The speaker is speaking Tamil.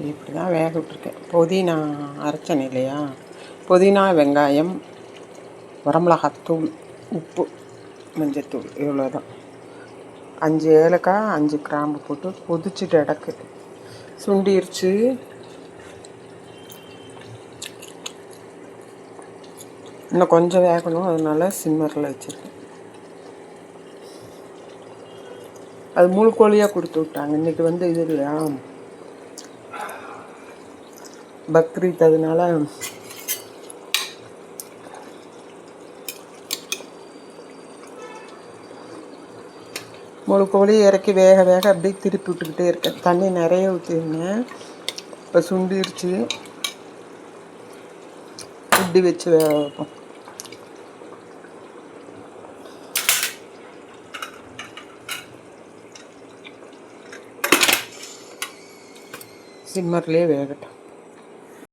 இப்படி தான் வேக விட்டுருக்கேன். புதினா அரைச்சேன் இல்லையா, புதினா, வெங்காயம், வரமிளகாத்தூள், உப்பு, மஞ்சத்தூள், இவ்வளோ தான். 5 ஏலக்காய் 5 கிராம்பு போட்டு கொதிச்சுட்டு இடக்கு சுண்டிருச்சு. இன்னும் கொஞ்சம் வேகணும், அதனால சிம்மரில் வச்சுருக்கேன். அது முழு கோழியாக கொடுத்து விட்டாங்க. இன்றைக்கி வந்து இது இல்லையா, பக்ரீத், அதனால முழு கோழி இறக்கி வேக வேக அப்படியே திருப்பி விட்டுக்கிட்டே இருக்கேன். தண்ணி நிறைய ஊற்றிருந்தேன், இப்போ சுண்டிருச்சு. இப்படி வச்சு வேக வைப்போம். சிம்மர்லேயே வேகட்டும்.